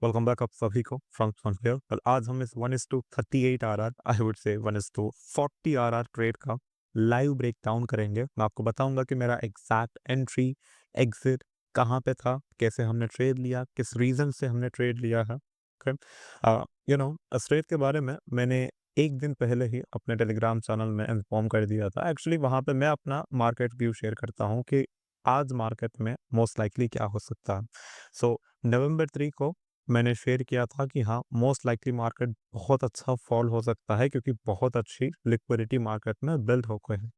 Welcome back आप सभी को फ्रॉम फ्रंटियर। और आज हम इस 1:38 are I would say 1:40 are trade का लाइव ब्रेक डाउन करेंगे। मैं आपको बताऊंगा कि मेरा एग्जैक्ट एंट्री एग्जिट कहाँ पे था, कैसे हमने ट्रेड लिया, किस रीजन से हमने ट्रेड लिया है। इस ट्रेड के बारे में मैंने एक दिन पहले ही अपने टेलीग्राम चैनल में इन्फॉर्म कर दिया था। एक्चुअली वहाँ पे मैं अपना मार्केट व्यू शेयर करता हूँ कि आज मार्केट में मोस्ट लाइकली क्या हो सकता है। सो नवंबर 3 को मैंने शेयर किया था कि हाँ, मोस्ट लाइकली मार्केट बहुत अच्छा फॉल हो सकता है क्योंकि बहुत अच्छी लिक्विडिटी मार्केट में बिल्ड हो गए हैं।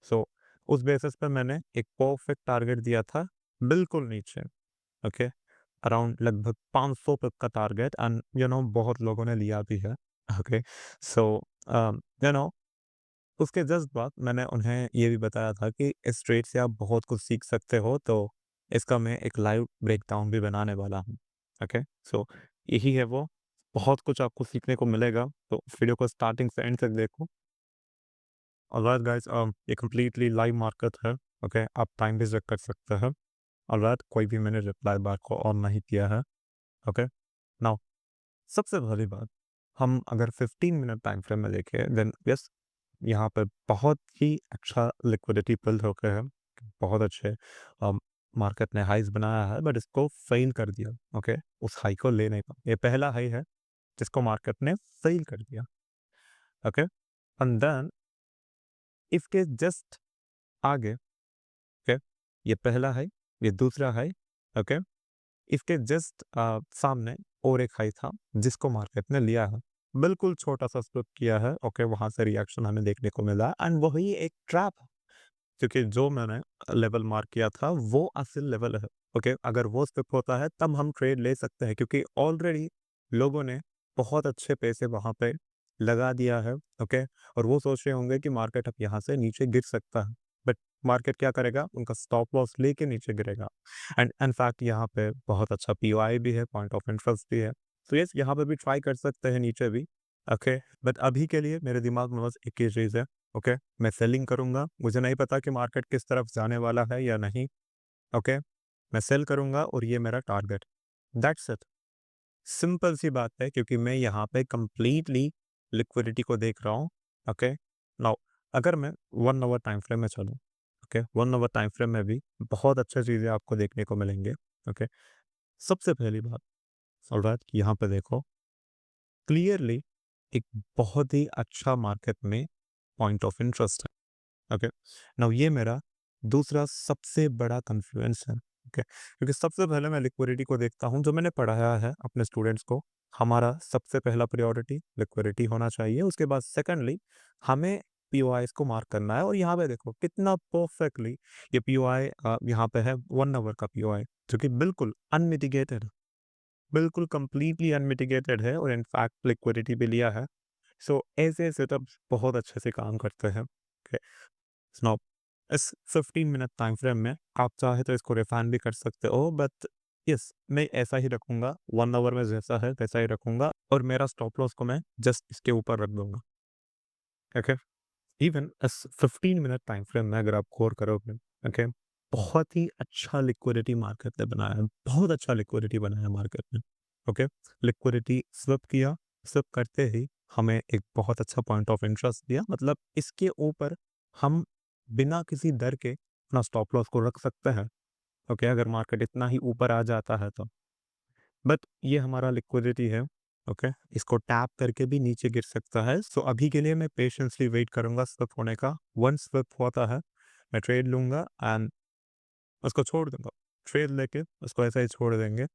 सो उस बेसिस पे मैंने एक परफेक्ट टारगेट दिया था, बिल्कुल नीचे। ओके, अराउंड लगभग 500 पिप का टारगेट, एंड बहुत लोगों ने लिया भी है। ओके, सो यू नो उसके जस्ट बाद मैंने उन्हें ये भी बताया था कि इस ट्रेड से आप बहुत कुछ सीख सकते हो, तो इसका मैं एक लाइव ब्रेकडाउन भी बनाने वाला हूँ। ओके, सो यही है वो, बहुत कुछ आपको सीखने को मिलेगा, तो वीडियो को स्टार्टिंग से एंड तक देखो। ऑलराइट गाइस, ये कम्प्लीटली लाइव मार्केट है। ओके, आप टाइम भी चेक कर सकते हैं। ऑलराइट, कोई भी मैंने रिप्लाई बार को ऑन नहीं किया है। ओके, नाउ सबसे पहली बात, हम अगर 15 मिनट टाइम फ्रेम में देखें, देन यस, यहाँ पे बहुत ही अच्छा लिक्विडिटी बिल्ड हो गया है। बहुत अच्छे मार्केट ने हाइज बनाया है, बट इसको फेल कर दिया। ओके, उस हाई को ले नहीं पाया। ये पहला हाई है जिसको मार्केट ने फेल कर दिया। ओके, एंड देन इसके जस्ट आगे, ओके, ये पहला हाई, ये दूसरा हाई। ओके, इसके जस्ट सामने और एक हाई था जिसको मार्केट ने लिया है, बिल्कुल छोटा सा स्लिप किया है। ओके, वहां से रिएक्शन हमें देखने को मिला, एंड वही एक ट्रैप है क्योंकि जो मैंने लेवल मार्क किया था वो असल लेवल है। ओके, अगर वो स्लिप होता है तब हम ट्रेड ले सकते हैं क्योंकि ऑलरेडी लोगों ने बहुत अच्छे पैसे वहां पे लगा दिया है। ओके, और वो सोच रहे होंगे कि मार्केट अब यहाँ से नीचे गिर सकता है, बट मार्केट क्या करेगा, उनका स्टॉप लॉस लेके नीचे गिरेगा। एंड इनफैक्ट यहाँ पे बहुत अच्छा पीओआई भी है, पॉइंट ऑफ इंटरेस्ट भी है। तो यस, यहाँ पे भी ट्राई कर सकते हैं नीचे भी। ओके, बट अभी के लिए मेरे दिमाग में बस एक ही चीज़ है। ओके, मैं सेलिंग करूंगा, मुझे नहीं पता कि मार्केट किस तरफ जाने वाला है या नहीं। ओके, मैं सेल करूंगा और ये मेरा टारगेट, दैट्स इट। सिंपल सी बात है क्योंकि मैं यहाँ पे कंप्लीटली लिक्विडिटी को देख रहा हूँ। ओके, नाउ अगर मैं 1 आवर टाइम फ्रेम में चलूँ, ओके, 1 आवर टाइम फ्रेम में भी बहुत अच्छी चीज़ें आपको देखने को मिलेंगे। ओके, सबसे पहली बात, ऑलराइट, यहाँ पे देखो क्लियरली एक बहुत ही अच्छा मार्केट में पॉइंट ऑफ इंटरेस्ट है। ओके, नाउ ये मेरा दूसरा सबसे बड़ा कन्फ्लुएंस है। ओके, क्योंकि सबसे पहले मैं लिक्विडिटी को देखता हूँ, जो मैंने पढ़ाया है अपने स्टूडेंट्स को। हमारा सबसे पहला प्रायोरिटी लिक्विडिटी होना चाहिए, उसके बाद सेकंडली हमें पीओआईस को मार्क करना है। और यहाँ पे देखो कितना परफेक्टली ये पीओआई यहाँ पे है, 1 आवर का पीओआई, जो कि बिल्कुल अनमिटिगेटेड, बिल्कुल कंप्लीटली अनमिटिगेटेड है, और इनफैक्ट लिक्विडिटी भी लिया है। सो ऐसे सेटअप बहुत अच्छे से काम करते हैं। ओके, नाउ इस 15 मिनट टाइम फ्रेम में आप चाहे तो इसको रिफाइन भी कर सकते हो, बट यस, मैं ऐसा ही रखूंगा, 1 आवर में जैसा है वैसा ही रखूंगा, और मेरा स्टॉप लॉस को मैं जस्ट इसके ऊपर रख दूंगा। ओके, इवन इस 15 मिनट टाइम फ्रेम में अगर आप गौर करोगे, ओके, बहुत ही अच्छा लिक्विडिटी मार्केट ने बनाया है, बहुत अच्छा लिक्विडिटी बनाया मार्केट ने। ओके, लिक्विडिटी स्विप किया, स्विप करते ही हमें एक बहुत अच्छा पॉइंट ऑफ इंटरेस्ट दिया, मतलब इसके ऊपर हम बिना किसी डर के अपना स्टॉप लॉस को रख सकते हैं। ओके, अगर मार्केट इतना ही ऊपर आ जाता है तो, बट ये हमारा लिक्विडिटी है। ओके, इसको टैप करके भी नीचे गिर सकता है। सो अभी के लिए मैं पेशेंसली वेट करूंगा स्विप होने का। वंस स्विप होता है मैं ट्रेड लूंगा एंड उसको छोड़ दूंगा, ट्रेड लेके उसको ऐसा ही छोड़ देंगे।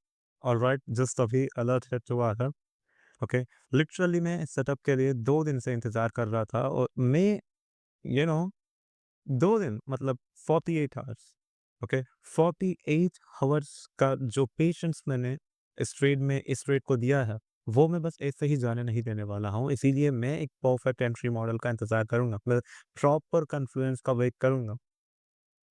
ऑलराइट, जस्ट अभी अलर्ट हिट हुआ था। ओके, लिटरली मैं इस सेटअप के लिए 2 दिन से इंतजार कर रहा था, और मैं यू नो 2 दिन मतलब 48 आवर्स। ओके, 48 आवर्स का जो पेशेंस मैंने इस ट्रेड को दिया है, वो मैं बस ऐसे ही जाने नहीं देने वाला हूँ। इसीलिए मैं एक परफेक्ट एंट्री मॉडल का इंतजार करूंगा, मैं प्रॉपर कन्फ्लुएंस का वेट करूंगा।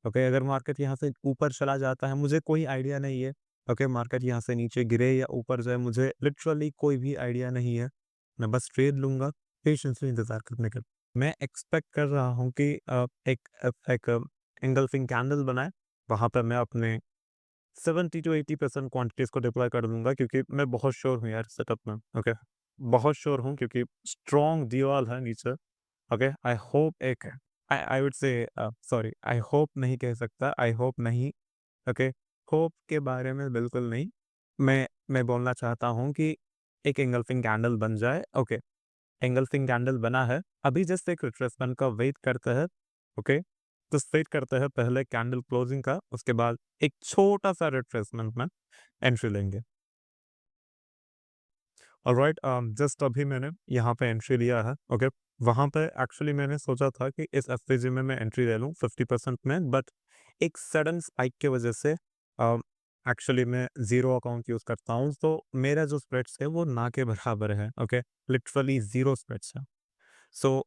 ओके, अगर मार्केट यहाँ से ऊपर चला जाता है, मुझे कोई आइडिया नहीं है। ओके, मार्केट यहाँ से नीचे गिरे या ऊपर जाए, मुझे लिटरली कोई भी आइडिया नहीं है। मैं बस ट्रेड लूंगा, पेशेंसली इंतजार करने का। मैं एक्सपेक्ट कर रहा हूँ कि एक एंगल्फिंग कैंडल बनाए, वहां पर मैं अपने 70 टू 80% क्वांटिटीज़ को डिप्लॉय कर दूँगा क्योंकि मैं बहुत श्योर हूँ यार सेटअप में, ओके? बहुत श्योर हूँ क्योंकि स्ट्रॉन्ग दीवाल है नीचे, ओके? आई होप एक आई वुड से सॉरी आई होप नहीं कह सकता, आई होप नहीं, ओके? होप के बारे में बिल्कुल नहीं। मैं बोलना चाहता हूँ कि एक एंगल्फिंग कैंडल बन जाए, ओके? एंगल्फिंग कैंडल बना है, अभी जस्ट एक रिट्रेसमेंट का वेट करते हैं, ओके? तो वेट करते हैं पहले कैंडल क्लोजिंग का, उसके बाद एक छोटा-सा रिट्रेसमेंट में एंट्री लेंगे। ऑलराइट, जस्ट अभी मैंने यहाँ पे एंट्री लिया है, ओके? वहाँ पे एक्चुअली मैंने सोचा था कि इस एफवीजी में मैं एंट्री ले लूँ 50% में, बट एक सडन स्पाइक की वजह से एक्चुअली मैं ज़ीरो अकाउंट यूज़ करता हूँ, तो मेरा जो स्प्रेड्स है वो ना के बराबर है, ओके? लिटरली ज़ीरो स्प्रेड्स है। सो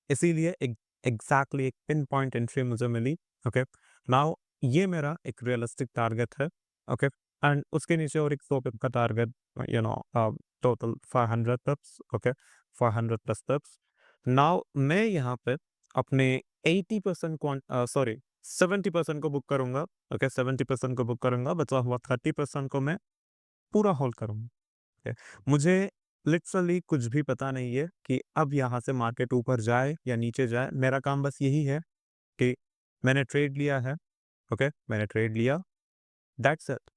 इसीलिए एग्जैक्टली एक पिन पॉइंट एंट्री मुझे मिली, ओके? नाउ ये मेरा एक रियलिस्टिक टारगेट है, ओके? एंड उसके नीचे और एक 100 पिप का target, you know, total 500 पिप्स, okay? 500 plus पिप्स। Now मैं यहाँ पे अपने 80% सॉरी 70% को बुक करूँगा, ओके? 70% को बुक करूँगा, बचा हुआ 30% को मैं पूरा होल्ड करूँगा। है। मुझे लिटरली कुछ भी पता नहीं है कि अब यहाँ से मार्केट ऊपर जाए या नीचे जाए। मेरा काम बस यही है कि मैंने ट्रेड लिया है, ओके? मैंने ट्रेड लिया, दैट्स इट।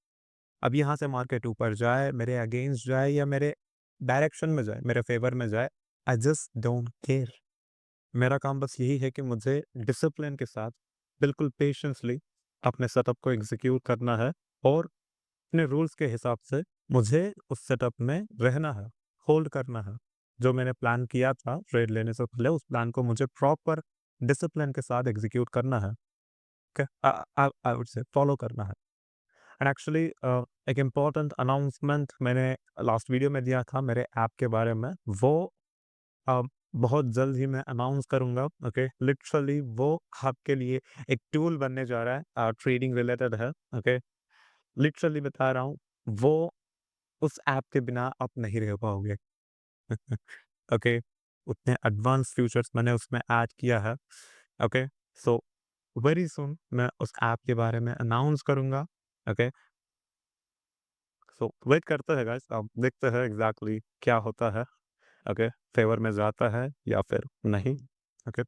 अब यहाँ से मार्केट ऊपर जाए, मेरे अगेंस्ट जाए या मेरे डायरेक्शन में जाए, मेरे फेवर में जाए, आई जस्ट डोंट केयर। मेरा काम बस यही है कि मुझे डिसिप्लिन के साथ, बिल्कुल पेशेंसली अपने सेटअप को एग्ज़ीक्यूट करना है और अपने रूल्स के हिसाब से मुझे उस सेटअप में रहना है, होल्ड करना है। जो मैंने प्लान किया था ट्रेड लेने से पहले, उस प्लान को मुझे प्रॉपर डिसिप्लिन के साथ एग्ज़ीक्यूट करना है। ओके? आई वुड से फॉलो करना है। एंड एक्चुअली एक इम्पोर्टेंट अनाउंसमेंट मैंने लास्ट वीडियो में दिया था मेरे ऐप के बारे में, वो अ, बहुत जल्द ही मैं अनाउंस करूँगा, ओके? लिटरली वो आपके लिए एक टूल बनने जा रहा है, ट्रेडिंग रिलेटेड है, ओके? लिटरली बता रहा हूँ, वो उस ऐप के बिना आप नहीं रह पाओगे। ओके, उतने एडवांस फीचर्स मैंने उसमें ऐड किया है। ओके, सो वेरी सून मैं उस ऐप के बारे में अनाउंस करूँगा। ओके, सो वेट करते हैं गाइस, अब देखते हैं एग्ज़ैक्टली क्या होता है। ओके, फेवर में जाता है या फिर नहीं। ओके,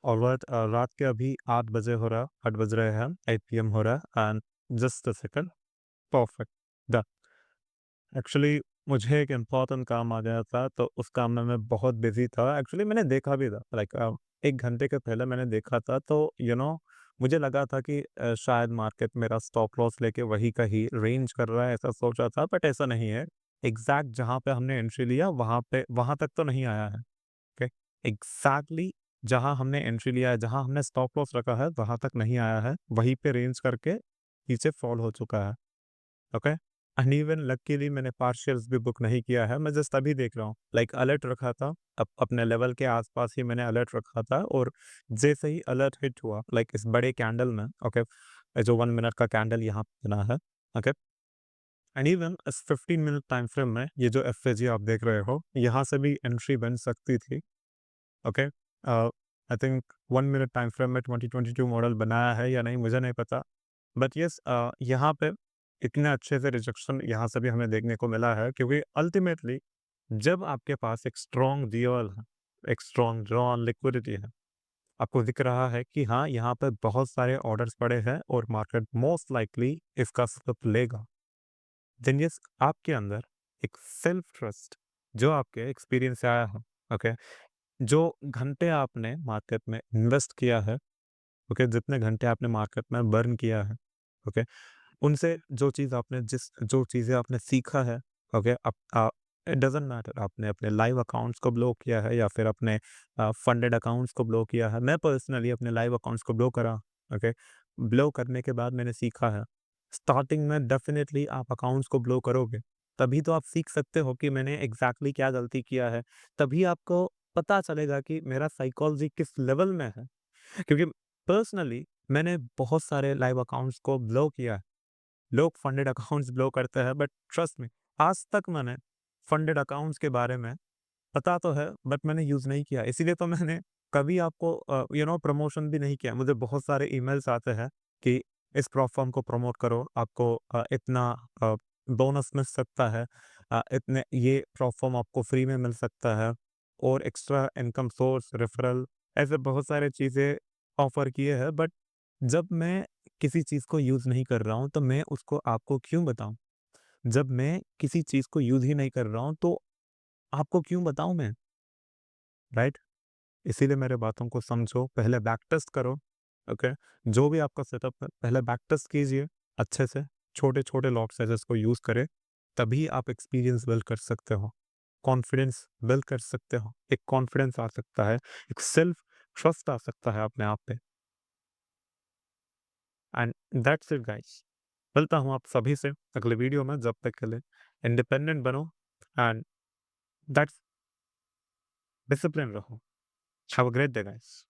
ऑलराइट, रात के अभी 8 बजे हो रहा है, 8 बज रहे हैं, 8 पीएम हो रहा है and just a second, perfect, done. Actually मुझे एक इम्पोर्टेंट काम आ गया था, तो उस काम में मैं बहुत बिज़ी था। एक्चुअली मैंने देखा भी था, लाइक 1 घंटे के पहले मैंने देखा था, तो मुझे लगा था कि शायद मार्केट मेरा स्टॉप लॉस लेके वहीं कहीं रेंज कर रहा है, ऐसा सोचा था, बट ऐसा नहीं है। एग्ज़ैक्ट जहाँ पे हमने एंट्री लिया, वहाँ तक तो नहीं आया है, ओके? एग्ज़ैक्टली जहाँ हमने एंट्री लिया है, जहाँ हमने स्टॉप लॉस रखा है, वहाँ तक नहीं आया है, वहीं पे रेंज करके नीचे फॉल हो चुका है। ओके, एंड इवन लकीली मैंने पार्शियल्स भी बुक नहीं किया है, मैं जस्ट अभी देख रहा हूँ, लाइक अलर्ट रखा था, अपने लेवल के आसपास ही मैंने अलर्ट रखा था और जैसे ही अलर्ट हिट हुआ, लाइक इस बड़े कैंडल में, ओके, जो 1 मिनट का कैंडल यहाँ पे बना है, ओके, एंड इवन इस 15 मिनट टाइम फ्रेम में ये जो एफएजी आप देख रहे हो, यहाँ से भी एंट्री बन सकती थी, okay? I think 1 minute time frame में 2022 मॉडल बनाया है या नहीं मुझे नहीं पता। बट येस, यहाँ पे इतने अच्छे से रिजेक्शन यहाँ से भी हमें देखने को मिला है क्योंकि अल्टीमेटली जब आपके पास एक स्ट्रॉन्ग डीओएल है, एक स्ट्रॉन्ग ड्रॉ ऑन लिक्विडिटी है, आपको दिख रहा है कि हाँ, यहाँ पे बहुत सारे ऑर्डर्स पड़े हैं और मार्केट मोस्ट लाइकली इसका स्लिप लेगा। देन यस, आपके अंदर एक सेल्फ ट्रस्ट जो आपके एक्सपीरियंस से आया है, ओके? जो घंटे आपने मार्केट में इन्वेस्ट किया है, ओके, जितने घंटे आपने मार्केट में बर्न किया है, ओके, उनसे जो चीज़ें आपने सीखा है, ओके, इट डज़न्ट मैटर आपने अपने लाइव अकाउंट्स को ब्लो किया है या फिर अपने फंडेड अकाउंट्स को ब्लो किया है। मैं पर्सनली अपने लाइव अकाउंट्स को ब्लो करा, ओके। ब्लो करने के बाद मैंने सीखा है। स्टार्टिंग में डेफ़िनिटली आप अकाउंट्स को ब्लो करोगे, तभी तो आप सीख सकते हो कि मैंने एग्ज़ैक्टली क्या गलती किया है। तभी आपको पता चलेगा कि मेरा साइकोलॉजी किस लेवल में है। क्योंकि पर्सनली मैंने बहुत सारे लाइव अकाउंट्स को ब्लो किया है। लोग फंडेड अकाउंट्स ब्लो करते हैं बट ट्रस्ट मी, आज तक मैंने फंडेड अकाउंट्स के बारे में पता तो है बट मैंने यूज़ नहीं किया। इसीलिए तो मैंने कभी आपको प्रमोशन भी नहीं किया। मुझे बहुत सारे ईमेल्स आते हैं कि इस प्लेटफ़ॉर्म को प्रमोट करो, आपको इतना बोनस मिल सकता है, इतने ये प्लेटफ़ॉर्म आपको फ्री में मिल सकता है और एक्स्ट्रा इनकम सोर्स, रेफरल, ऐसे बहुत सारी चीज़ें ऑफ़र किए हैं। बट जब मैं किसी चीज़ को यूज़ नहीं कर रहा हूँ, तो मैं उसको आपको क्यों बताऊँ? जब मैं किसी चीज़ को यूज़ ही नहीं कर रहा हूँ, तो आपको क्यों बताऊँ मैं, राइट? इसीलिए मेरे बातों को समझो, पहले बैक टेस्ट करो, ओके? जो भी आपका सेटअप है, पहले बैक टेस्ट कीजिए अच्छे से, छोटे-छोटे लॉट साइज़ेस को यूज़ करें, तभी आप एक्सपीरियंस बिल्ड कर सकते हो, कॉन्फिडेंस बिल्ड कर सकते हो, एक कॉन्फिडेंस आ सकता है, एक सेल्फ ट्रस्ट आ सकता है अपने आप पे। And that's it guys. मिलता हूँ आप सभी से अगले वीडियो में, जब तक के लिए इंडिपेंडेंट बनो एंड दैट्स डिसिप्लिन रहो। Have a great day guys.